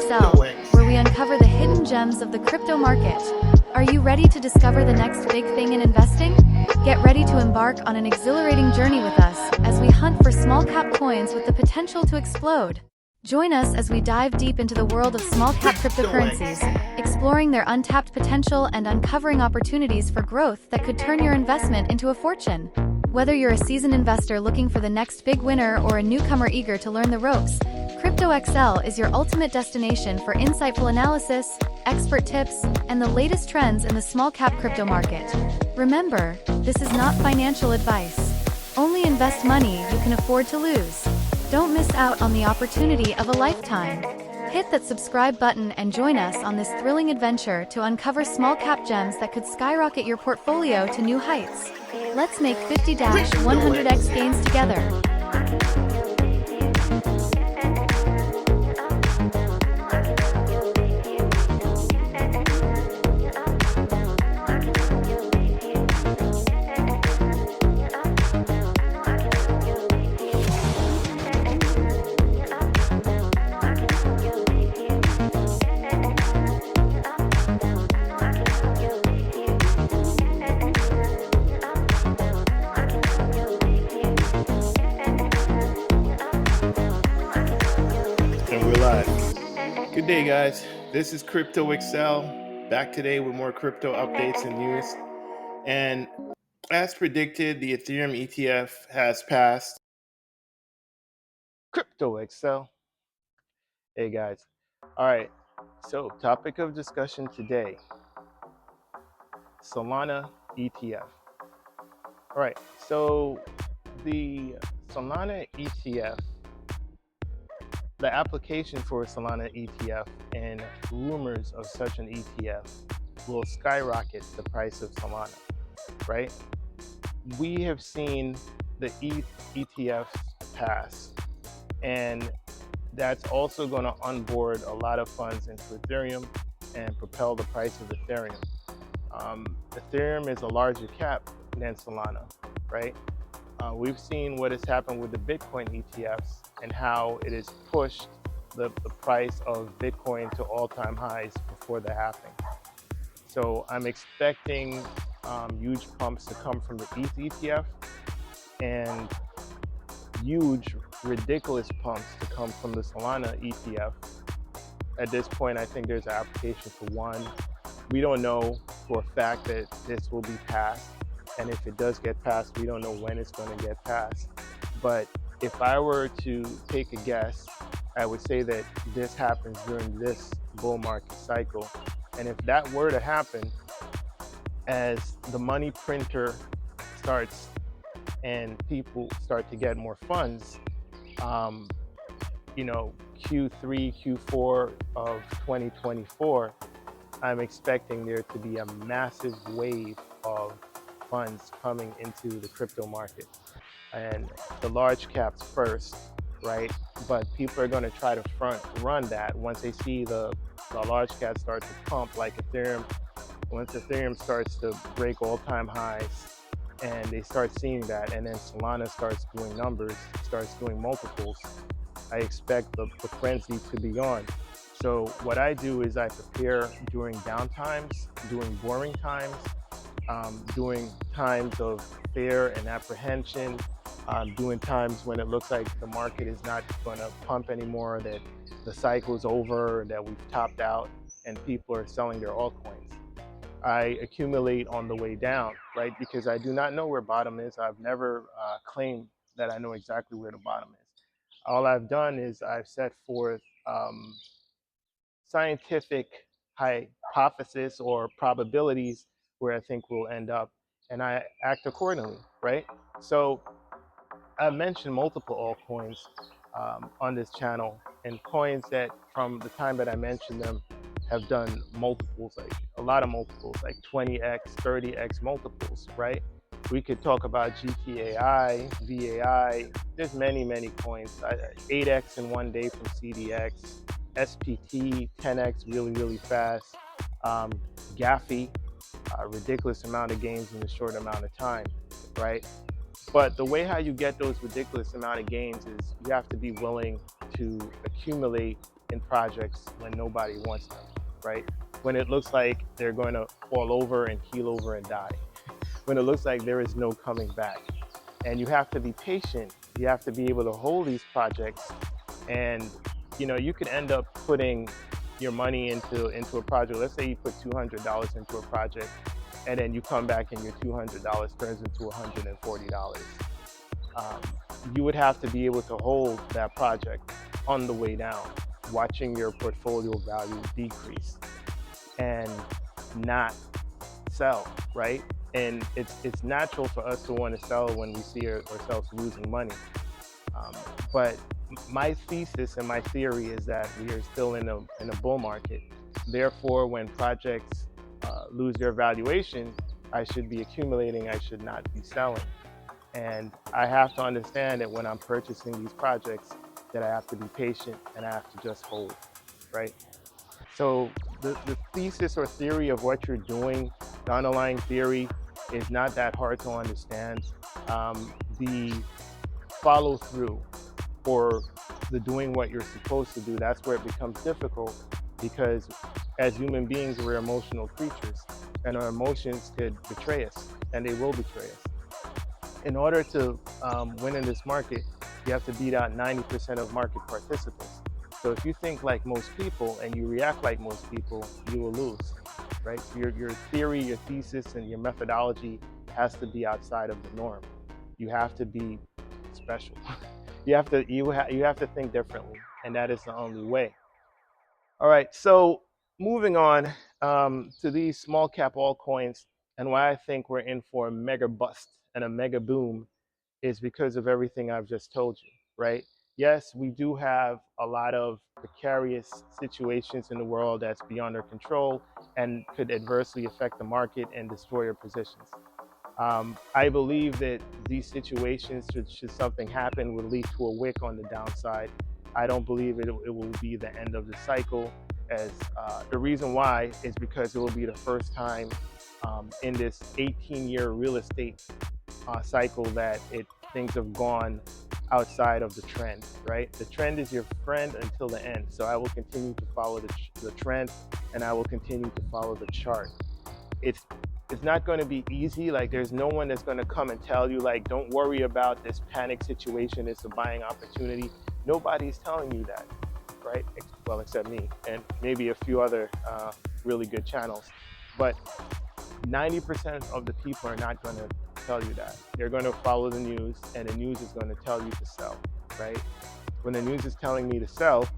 Crypto.XL, where we uncover the hidden gems of the crypto market. Are you ready to discover the next big thing in investing? Get ready to embark on an exhilarating journey with us as we hunt for small-cap coins with the potential to explode. Join us as we dive deep into the world of small-cap cryptocurrencies, exploring their untapped potential and uncovering opportunities for growth that could turn your investment into a fortune. Whether you're a seasoned investor looking for the next big winner or a newcomer eager to learn the ropes, Crypto.XL is your ultimate destination for insightful analysis, expert tips, and the latest trends in the small-cap crypto market. Remember, this is not financial advice. Only invest money you can afford to lose. Don't miss out on the opportunity of a lifetime. Hit that subscribe button and join us on this thrilling adventure to uncover small-cap gems that could skyrocket your portfolio to new heights. Let's make 50-100x gains together. And we're live. Good day, guys. This is Crypto.XL, back today with more crypto updates and news. And as predicted, the Ethereum ETF has passed. Crypto.XL. Hey, guys. All right. So, topic of discussion today, Solana ETF. All right. So, the Solana ETF, the application for a Solana ETF and rumors of such an ETF will skyrocket the price of Solana, right? We have seen the ETFs pass, and that's also going to onboard a lot of funds into Ethereum and propel the price of Ethereum. Ethereum is a larger cap than Solana, right? We've seen what has happened with the Bitcoin ETFs and how it has pushed the price of Bitcoin to all-time highs before the halving. So I'm expecting huge pumps to come from the ETH ETF and huge, ridiculous pumps to come from the Solana ETF. At this point, I think there's an application for one. We don't know for a fact that this will be passed. And if it does get passed, we don't know when it's going to get passed. But if I were to take a guess, I would say that this happens during this bull market cycle. And if that were to happen, as the money printer starts and people start to get more funds, Q3, Q4 of 2024, I'm expecting there to be a massive wave of funds coming into the crypto market, and the large caps first, right? But people are going to try to front run that once they see the large caps start to pump, like Ethereum. Once Ethereum starts to break all-time highs and they start seeing that, and then Solana starts doing numbers, starts doing multiples, I expect the frenzy to be on. So what I do is I prepare during downtimes, during boring times, during times of fear and apprehension, during times when it looks like the market is not going to pump anymore, that the cycle is over, that we've topped out, and people are selling their altcoins. I accumulate on the way down, right? Because I do not know where bottom is. I've never claimed that I know exactly where the bottom is. All I've done is I've set forth scientific hypothesis or probabilities where I think we'll end up, and I act accordingly, right? So I mentioned multiple altcoins on this channel, and coins that from the time that I mentioned them have done multiples, like a lot of multiples, like 20x, 30x multiples, right? We could talk about GTAI, VAI, there's many coins, 8x in one day from CDX, SPT, 10x really fast, Gaffy, a ridiculous amount of gains in a short amount of time, right? But the way how you get those ridiculous amount of gains is you have to be willing to accumulate in projects when nobody wants them, right? When it looks like they're going to fall over and keel over and die, when it looks like there is no coming back. And you have to be patient. You have to be able to hold these projects, and you could end up putting your money into a project. Let's say you put $200 into a project, and then you come back and your $200 turns into $140. Um, you would have to be able to hold that project on the way down, watching your portfolio value decrease and not sell, right? And it's natural for us to want to sell when we see ourselves losing money. But my thesis and my theory is that we are still in a bull market. Therefore, when projects lose their valuation, I should be accumulating, I should not be selling. And I have to understand that when I'm purchasing these projects, that I have to be patient and I have to just hold, right? So the thesis or theory of what you're doing, the underlying theory, is not that hard to understand. The follow through, or the doing what you're supposed to do, that's where it becomes difficult, because as human beings, we're emotional creatures, and our emotions could betray us, and they will betray us. In order to win in this market, you have to beat out 90% of market participants. So if you think like most people and you react like most people, you will lose, right? So your theory, your thesis, and your methodology has to be outside of the norm. You have to be special. You have to think differently, and that is the only way. All right, so moving on to these small cap altcoins, and why I think we're in for a mega bust and a mega boom is because of everything I've just told you, right? Yes, we do have a lot of precarious situations in the world that's beyond our control and could adversely affect the market and destroy our positions. I believe that these situations, should something happen, would lead to a wick on the downside. I don't believe it will be the end of the cycle. As the reason why is because it will be the first time in this 18-year real estate cycle that things have gone outside of the trend, right? The trend is your friend until the end. So I will continue to follow the trend, and I will continue to follow the chart. It's not going to be easy. Like, there's no one that's going to come and tell you, like, don't worry about this panic situation, it's a buying opportunity. Nobody's telling you that, right? Well, except me and maybe a few other really good channels. But 90% of the people are not going to tell you that. They're going to follow the news, and the news is going to tell you to sell, right? When the news is telling me to sell,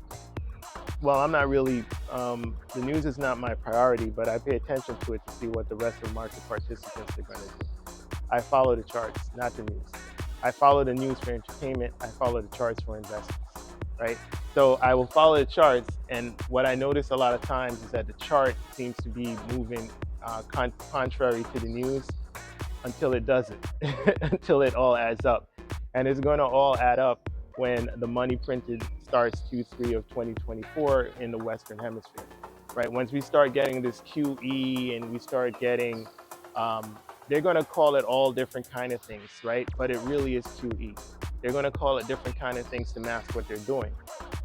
well, I'm not really, the news is not my priority, but I pay attention to it to see what the rest of market participants are going to do. I follow the charts, not the news. I follow the news for entertainment. I follow the charts for investments, right? So I will follow the charts, and what I notice a lot of times is that the chart seems to be moving contrary to the news until it doesn't, until it all adds up. And it's going to all add up when the money printed starts Q3 of 2024 in the Western Hemisphere, right? Once we start getting this QE and we start getting, they're going to call it all different kind of things, right? But it really is QE. They're going to call it different kind of things to mask what they're doing.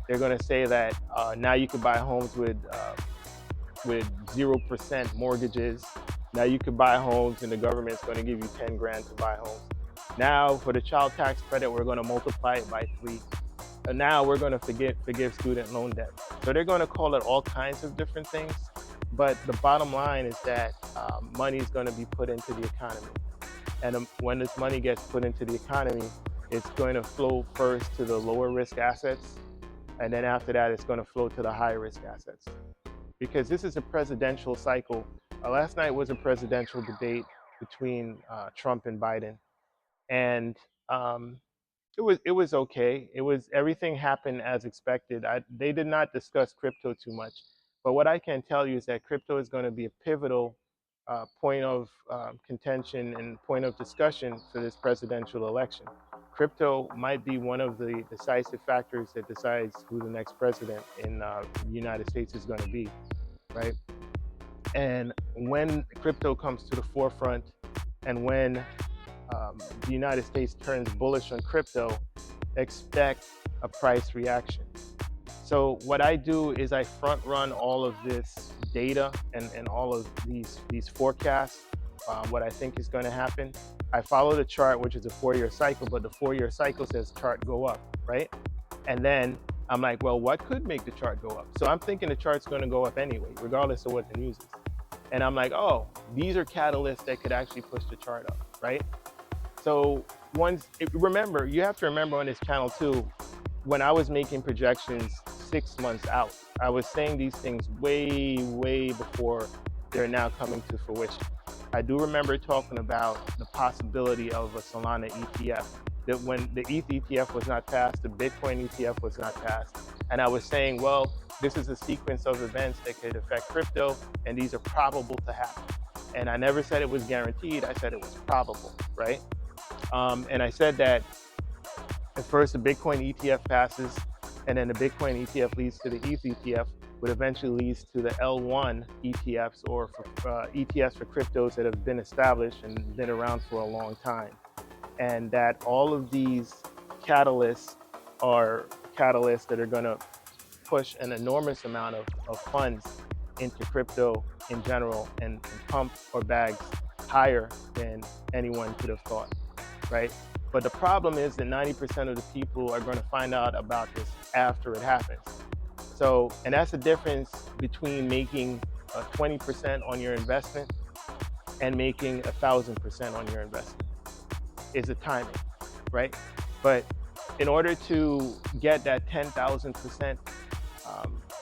They're going to say that now you can buy homes with 0% mortgages. Now you can buy homes and the government's going to give you 10 grand to buy homes. Now for the child tax credit, we're going to multiply it by 3. And now we're going to forgive student loan debt. So they're going to call it all kinds of different things. But the bottom line is that money is going to be put into the economy. And when this money gets put into the economy, it's going to flow first to the lower risk assets. And then after that, it's going to flow to the high risk assets. Because this is a presidential cycle. Last night was a presidential debate between Trump and Biden. And it was okay. Everything happened as expected. They did not discuss crypto too much, but what I can tell you is that crypto is going to be a pivotal point of contention and point of discussion for this presidential election. Crypto might be one of the decisive factors that decides who the next president in the United States is going to be, right? And when crypto comes to the forefront, and when the United States turns bullish on crypto, expect a price reaction. So what I do is I front run all of this data and all of these forecasts, what I think is going to happen. I follow the chart, which is a 4-year cycle, but the 4-year cycle says chart go up, right? And then I'm like, well, what could make the chart go up? So I'm thinking the chart's going to go up anyway, regardless of what the news is. And I'm like, oh, these are catalysts that could actually push the chart up, right? So remember, you have to remember on this channel too, when I was making projections 6 months out, I was saying these things way, way before they're now coming to fruition. I do remember talking about the possibility of a Solana ETF, that when the ETH ETF was not passed, the Bitcoin ETF was not passed. And I was saying, well, this is a sequence of events that could affect crypto, and these are probable to happen. And I never said it was guaranteed, I said it was probable, right? And I said that at first the Bitcoin ETF passes, and then the Bitcoin ETF leads to the ETH ETF, which eventually leads to the L1 ETFs, or for, ETFs for cryptos that have been established and been around for a long time. And that all of these catalysts are catalysts that are going to push an enormous amount of funds into crypto in general, and pump or bags higher than anyone could have thought, right? But the problem is that 90% of the people are going to find out about this after it happens. So, and that's the difference between making 20% on your investment and making 1,000% on your investment, is the timing, right? But in order to get that 10,000%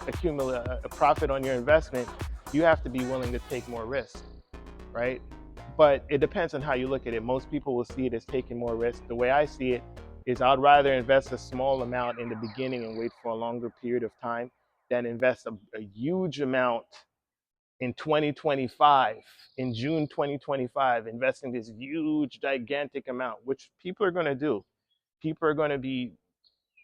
accumulate a profit on your investment, you have to be willing to take more risk, right? But it depends on how you look at it. Most people will see it as taking more risk. The way I see it is I'd rather invest a small amount in the beginning and wait for a longer period of time than invest a huge amount in 2025, in June 2025, investing this huge, gigantic amount, which people are going to do. People are going to be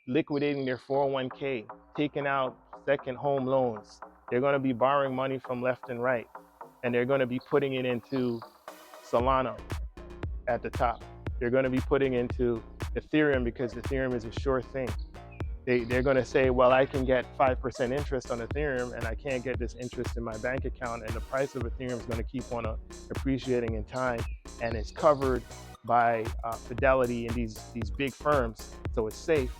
liquidating their 401k, taking out second home loans. They're going to be borrowing money from left and right, and they're going to be putting it into Solana at the top. They're going to be putting into Ethereum because Ethereum is a sure thing. They're going to say, well, I can get 5% interest on Ethereum, and I can't get this interest in my bank account, and the price of Ethereum is going to keep on appreciating in time, and it's covered by Fidelity and these big firms, so it's safe.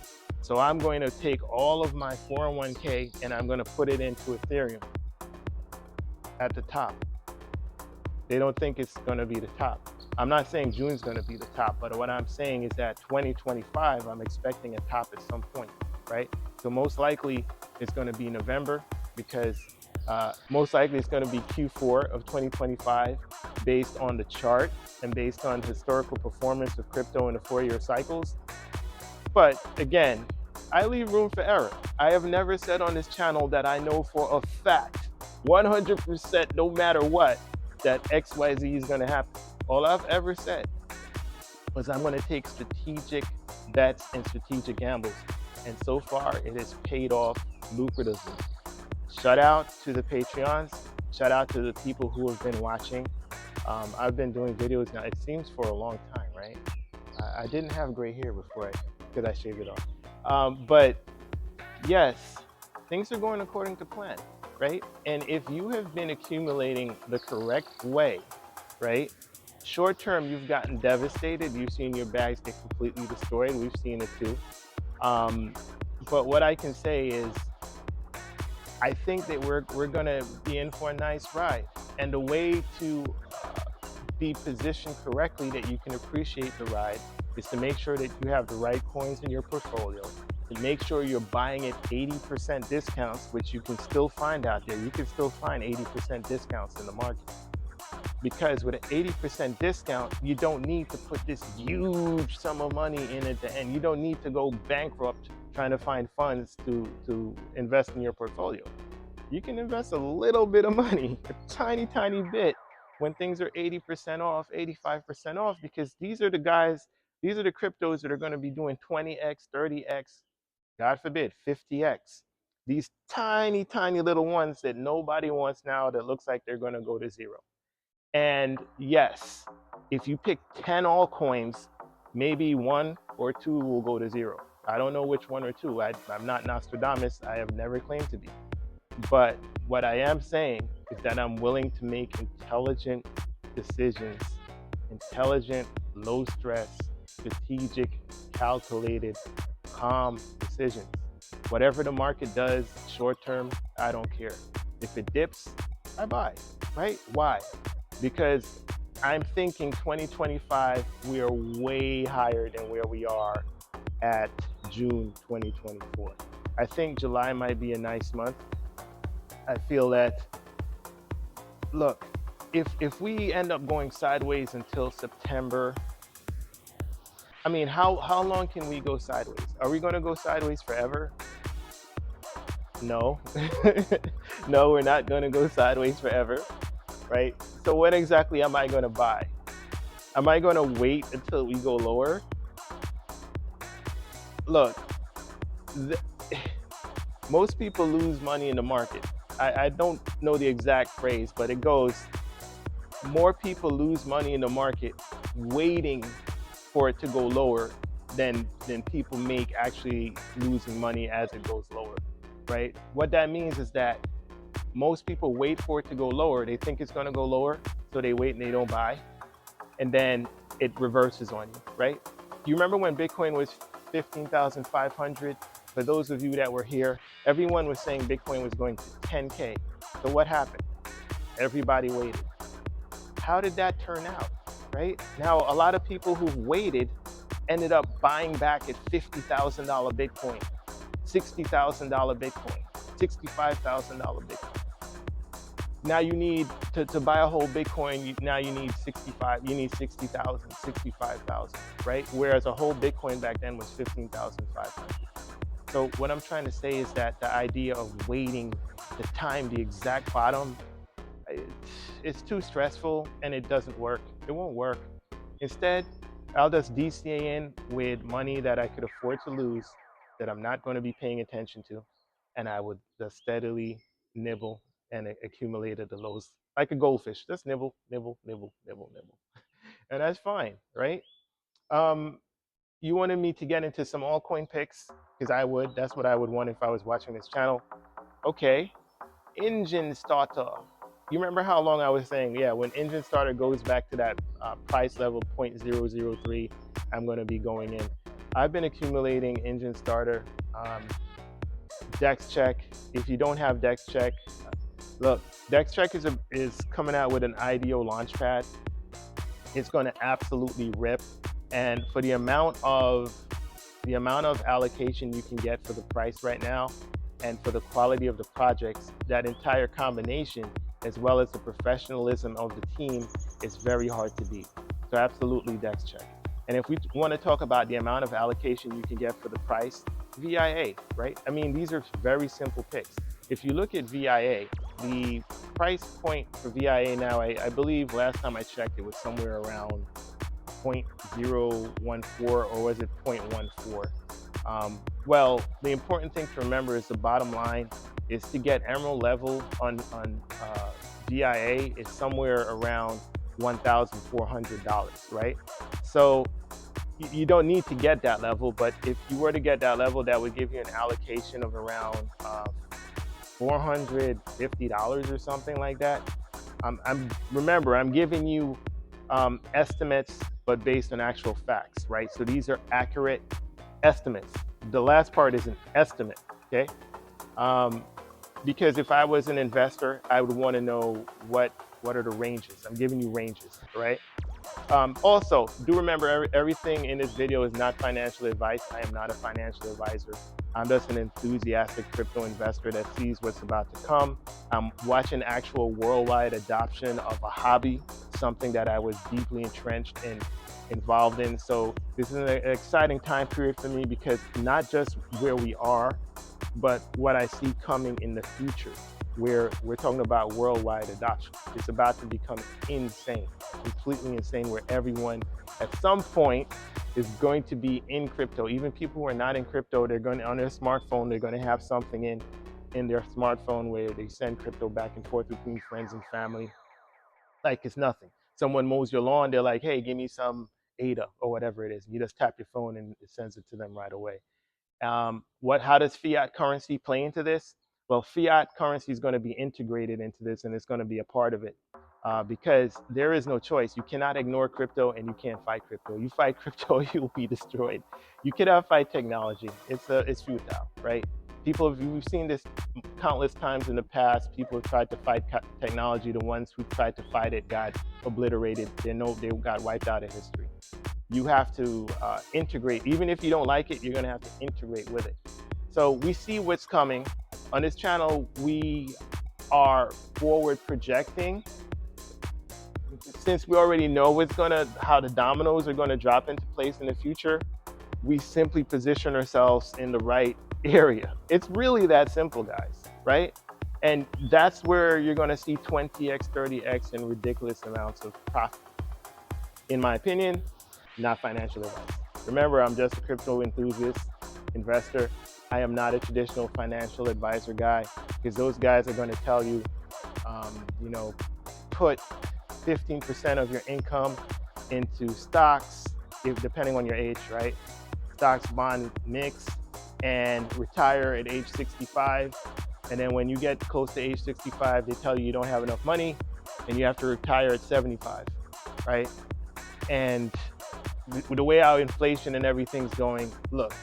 So I'm going to take all of my 401k and I'm going to put it into Ethereum at the top. They don't think it's going to be the top. I'm not saying June's going to be the top, but what I'm saying is that 2025, I'm expecting a top at some point, right? So most likely it's going to be November, because most likely it's going to be Q4 of 2025 based on the chart and based on historical performance of crypto in the 4-year cycles. But again, I leave room for error. I have never said on this channel that I know for a fact, 100%, no matter what, that XYZ is going to happen. All I've ever said was I'm going to take strategic bets and strategic gambles. And so far, it has paid off lucratively. Shout out to the Patreons. Shout out to the people who have been watching. I've been doing videos now, it seems, for a long time, right? I didn't have gray hair before because I shaved it off. But yes, things are going according to plan, right? And if you have been accumulating the correct way, right? Short term, you've gotten devastated. You've seen your bags get completely destroyed. We've seen it too. But what I can say is, I think that we're going to be in for a nice ride. And the way to be positioned correctly that you can appreciate the ride is to make sure that you have the right coins in your portfolio, to make sure you're buying at 80% discounts, which you can still find out there. You can still find 80% discounts in the market. Because with an 80% discount, you don't need to put this huge sum of money in at the end. You don't need to go bankrupt trying to find funds to invest in your portfolio. You can invest a little bit of money, a tiny, tiny bit, when things are 80% off, 85% off, because these are the guys, these are the cryptos that are going to be doing 20x, 30x, God forbid, 50x. These tiny, tiny little ones that nobody wants now, that looks like they're going to go to zero. And yes, if you pick 10 altcoins, maybe 1 or 2 will go to zero. I don't know which one or two. I'm not Nostradamus. I have never claimed to be. But what I am saying is that I'm willing to make intelligent decisions, intelligent, low stress, strategic, calculated, calm decisions. Whatever the market does short term, I don't care. If it dips, I buy, right? Why? Because I'm thinking 2025, we are way higher than where we are at June 2024. I think July might be a nice month. I feel that, look, if we end up going sideways until September, I mean, how long can we go sideways? Are we going to go sideways forever? No. No, we're not going to go sideways forever, right? So what exactly am I going to buy? Am I going to wait until we go lower? Look, th- most people lose money in the market. I don't know the exact phrase, but it goes, more people lose money in the market waiting for it to go lower than people make actually losing money as it goes lower, right? What that means is that most people wait for it to go lower. They think it's going to go lower, so they wait and they don't buy, and then it reverses on you, right? Do you remember when Bitcoin was 15,500? For those of you that were here, everyone was saying Bitcoin was going to 10K. So what happened? Everybody waited. How did that turn out, right? Now, a lot of people who've waited ended up buying back at $50,000 Bitcoin, $60,000 Bitcoin, $65,000 Bitcoin. Now you need to buy a whole Bitcoin, now you need 60,000, 65,000, right? Whereas a whole Bitcoin back then was 15,500. So what I'm trying to say is that the idea of waiting to time the exact bottom, it's too stressful and it doesn't work. It won't work. Instead, I'll just DCA in with money that I could afford to lose, that I'm not going to be paying attention to, and I would just steadily nibble and accumulate at the lows like a goldfish. Just nibble, nibble, nibble, nibble, nibble, and that's fine, right? Um, you wanted me to get into some altcoin picks because I would. That's what I would want if I was watching this channel. Okay, engine starter. You remember how long I was saying, yeah, when engine starter goes back to that price level 0.003, I'm going to be going in. I've been accumulating engine starter, dex check. If you don't have dex check, look, dex check is coming out with an IDO launchpad. It's going to absolutely rip, and for the amount of allocation you can get for the price right now, and for the quality of the projects, that entire combination, as well as the professionalism of the team, is very hard to beat. So absolutely dex check. And if we want to talk about the amount of allocation you can get for the price, VIA, right? I mean, these are very simple picks. If you look at VIA, the price point for VIA now, I believe last time I checked, it was somewhere around 0.014, or was it 0.14? Well, the important thing to remember is the bottom line is to get emerald level on VIA is somewhere around $1,400, right? So you don't need to get that level, but if you were to get that level, that would give you an allocation of around $450 or something like that. Remember, I'm giving you estimates, but based on actual facts, right? So these are accurate estimates. The last part is an estimate, okay? Because if I was an investor, I would want to know what are the ranges. I'm giving you ranges, right? Also, do remember everything in this video is not financial advice. I am not a financial advisor. I'm just an enthusiastic crypto investor that sees what's about to come. I'm watching actual worldwide adoption of a hobby, something that I was deeply entrenched in, involved in. So this is an exciting time period for me, because not just where we are, but what I see coming in the future, where we're talking about worldwide adoption. It's about to become insane, completely insane, where everyone at some point is going to be in crypto. Even people who are not in crypto, they're going to, on their smartphone, they're going to have something in their smartphone where they send crypto back and forth between friends and family like it's nothing. Someone mows your lawn, they're like, hey, give me some ADA or whatever it is. You just tap your phone and it sends it to them right away. How does fiat currency play into this? Well, fiat currency is going to be integrated into this, and it's going to be a part of it, because there is no choice. You cannot ignore crypto, and you can't fight crypto. You fight crypto, you will be destroyed. You cannot fight technology. It's futile, right? We've seen this countless times in the past. People have tried to fight technology. The ones who tried to fight it got obliterated. They got wiped out of history. You have to integrate. Even if you don't like it, you're going to have to integrate with it. So we see what's coming. On this channel, we are forward projecting. Since we already know how the dominoes are going to drop into place in the future, we simply position ourselves in the right area. It's really that simple, guys, right? And that's where you're going to see 20x, 30x, and ridiculous amounts of profit. In my opinion, not financial advice. Remember, I'm just a crypto enthusiast, investor. I am not a traditional financial advisor guy, because those guys are going to tell you, put 15% of your income into stocks, depending on your age, right? Stocks, bond mix, and retire at age 65. And then when you get close to age 65, they tell you you don't have enough money and you have to retire at 75, right? And with the way our inflation and everything's going, look,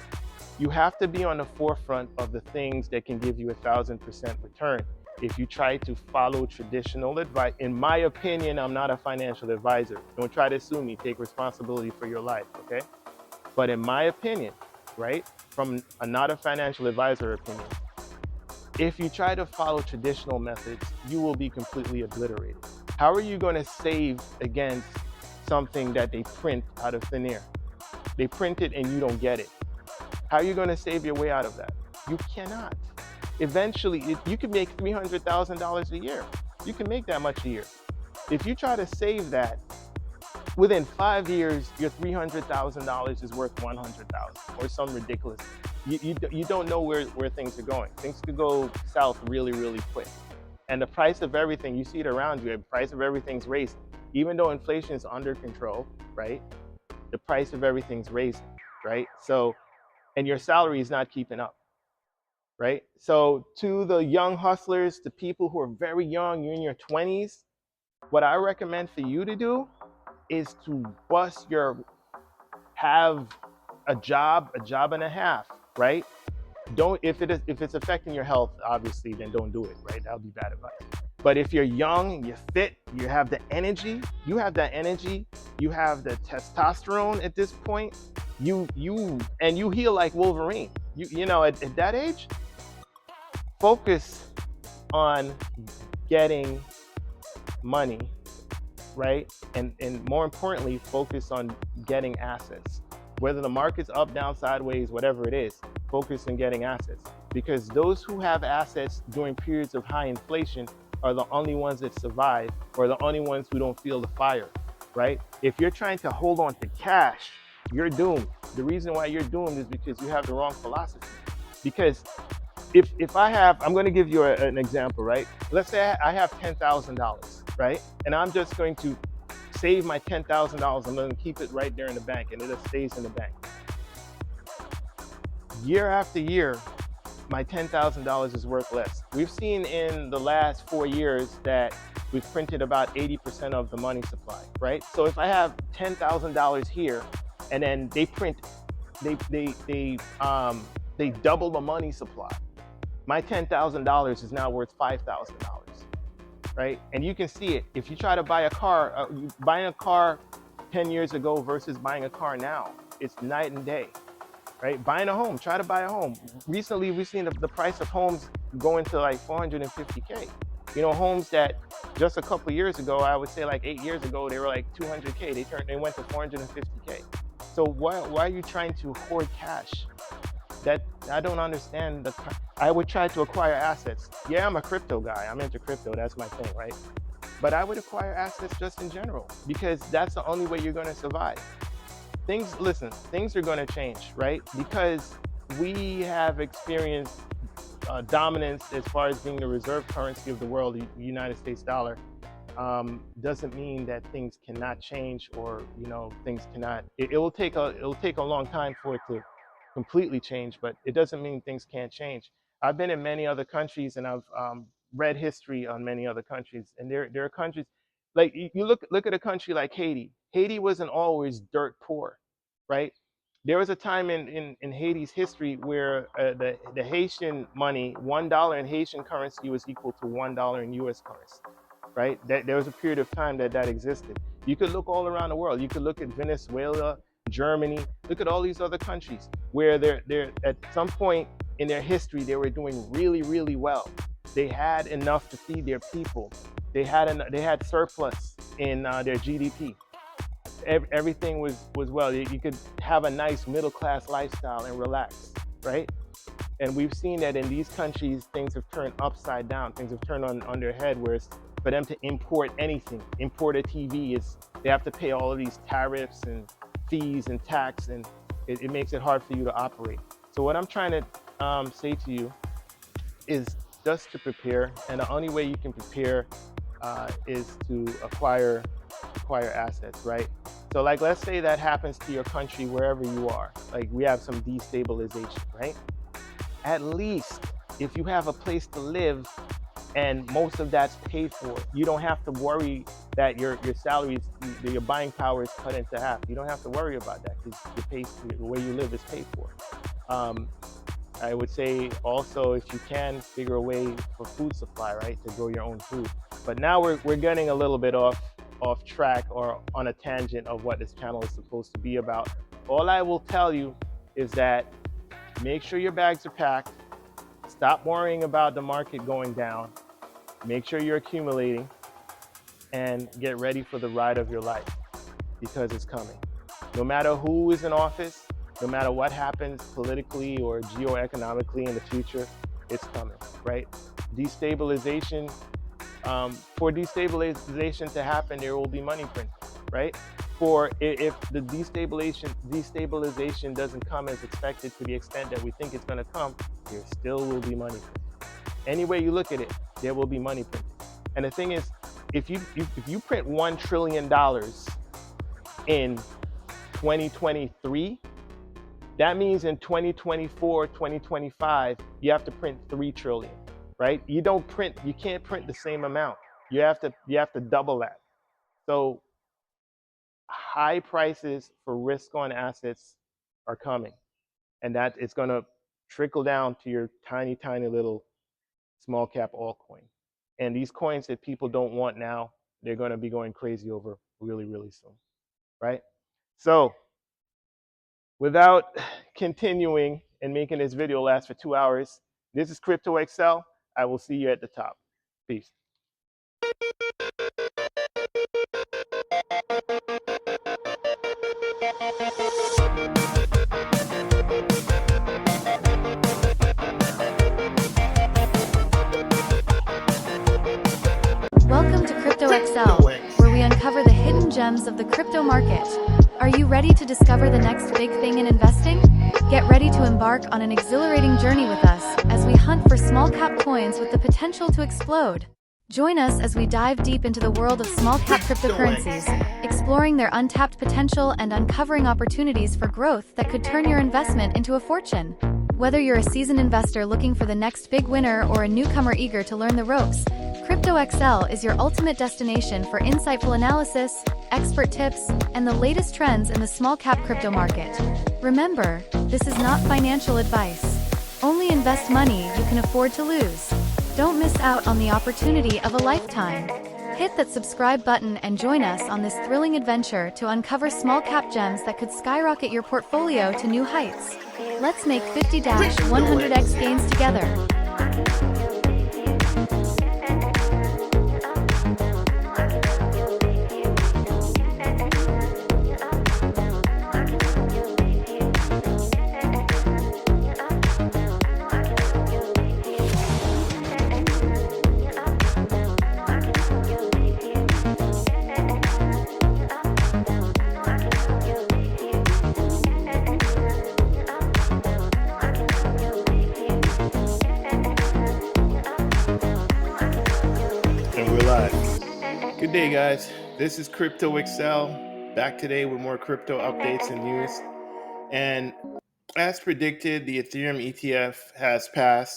you have to be on the forefront of the things that can give you 1,000% return. If you try to follow traditional advice, in my opinion, I'm not a financial advisor. Don't try to sue me. Take responsibility for your life, okay? But in my opinion, right, from not a financial advisor opinion, if you try to follow traditional methods, you will be completely obliterated. How are you going to save against something that they print out of thin air? They print it and you don't get it. How are you going to save your way out of that? You cannot. Eventually, you can make $300,000 a year. You can make that much a year. If you try to save that, within 5 years, your $300,000 is worth $100,000 or some ridiculous. You don't know where things are going. Things could go south really, really quick. And the price of everything, you see it around you, the price of everything's raising. Even though inflation is under control, right? The price of everything's raising, right? So, and your salary is not keeping up, right? So to the young hustlers, the people who are very young, you're in your 20s, what I recommend for you to do is to have a job and a half, right? If it's affecting your health, obviously, then don't do it, right? That would be bad advice. But if you're young, you're fit, you have the energy, you have the testosterone at this point, you heal like Wolverine. At that age, focus on getting money, right? And more importantly, focus on getting assets. Whether the market's up, down, sideways, whatever it is, focus on getting assets. Because those who have assets during periods of high inflation are the only ones that survive, or the only ones who don't feel the fire, right? If you're trying to hold on to cash, you're doomed. The reason why you're doomed is because you have the wrong philosophy. Because I'm going to give you an example, right? Let's say I have $10,000, right? And I'm just going to save my $10,000. I'm going to keep it right there in the bank, and it just stays in the bank. Year after year, my $10,000 is worth less. We've seen in the last 4 years that we've printed about 80% of the money supply, right? So if I have $10,000 here, and then they double the money supply, my $10,000 is now worth $5,000, right? And you can see it. If you try to buy a car, buying a car 10 years ago versus buying a car now, it's night and day, right? Buying a home, try to buy a home. Recently, we've seen the price of homes going to like 450K. Homes that just a couple years ago, I would say like 8 years ago, they were like 200K. They went to 450K. So why are you trying to hoard cash? That I don't understand. I would try to acquire assets. Yeah, I'm a crypto guy. I'm into crypto. That's my thing, right? But I would acquire assets just in general, because that's the only way you're going to survive. Things are going to change, right? Because we have experienced dominance as far as being the reserve currency of the world, the United States dollar. Doesn't mean that things cannot change, or things cannot. It will take a long time for it completely change, but it doesn't mean things can't change. I've been in many other countries, and I've read history on many other countries, and there are countries like you look at a country like Haiti. Haiti wasn't always dirt poor, right? There was a time in Haiti's history where the Haitian money, $1 in Haitian currency was equal to $1 in U.S. currency, right? There was a period of time that existed. You could look all around the world. You could look at Venezuela, Germany. Look at all these other countries where they're at some point in their history they were doing really, really well. They had enough to feed their people. They had surplus in their GDP. Everything was well. You could have a nice middle class lifestyle and relax, right? And we've seen that in these countries, things have turned upside down. Things have turned on their head, where it's, for them to import anything, import a TV, they have to pay all of these tariffs and fees and tax, and it makes it hard for you to operate. So what I'm trying to say to you is just to prepare, and the only way you can prepare is to acquire assets, right? So like, let's say that happens to your country wherever you are. Like, we have some destabilization, right? At least if you have a place to live and most of that's paid for, you don't have to worry that your salary, your buying power is cut into half. You don't have to worry about that because the way you live is paid for. I would say also, if you can, figure a way for food supply, right, to grow your own food. But now we're getting a little bit off track or on a tangent of what this channel is supposed to be about. All I will tell you is that make sure your bags are packed. Stop worrying about the market going down. Make sure you're accumulating and get ready for the ride of your life, because it's coming. No matter who is in office, no matter what happens politically or geoeconomically in the future, it's coming, right? Destabilization, for destabilization to happen, there will be money printing, right? If the destabilization doesn't come as expected to the extent that we think it's going to come, there still will be money printing. Any way you look at it, there will be money printing. And the thing is, if you print $1 trillion in 2023, that means in 2024, 2025, you have to print 3 trillion, right? You can't print the same amount. You have to double that. So high prices for risk on assets are coming, and that it's going to trickle down to your tiny little small cap altcoin. And these coins that people don't want now, they're going to be going crazy over really, really soon, right? So without continuing and making this video last for 2 hours, this is Crypto.XL. I will see you at the top. Peace. Welcome to Crypto.XL, where we uncover the hidden gems of the crypto market. Are you ready to discover the next big thing in investing? Get ready to embark on an exhilarating journey with us as we hunt for small cap coins with the potential to explode. Join us as we dive deep into the world of small cap cryptocurrencies, exploring their untapped potential and uncovering opportunities for growth that could turn your investment into a fortune. Whether you're a seasoned investor looking for the next big winner or a newcomer eager to learn the ropes, Crypto.XL is your ultimate destination for insightful analysis, expert tips, and the latest trends in the small cap crypto market. Remember, this is not financial advice. Only invest money you can afford to lose. Don't miss out on the opportunity of a lifetime. Hit that subscribe button and join us on this thrilling adventure to uncover small cap gems that could skyrocket your portfolio to new heights. Let's make 50-100x gains together. Good day, guys. This is Crypto.XL, back today with more crypto updates and news. And as predicted, the Ethereum ETF has passed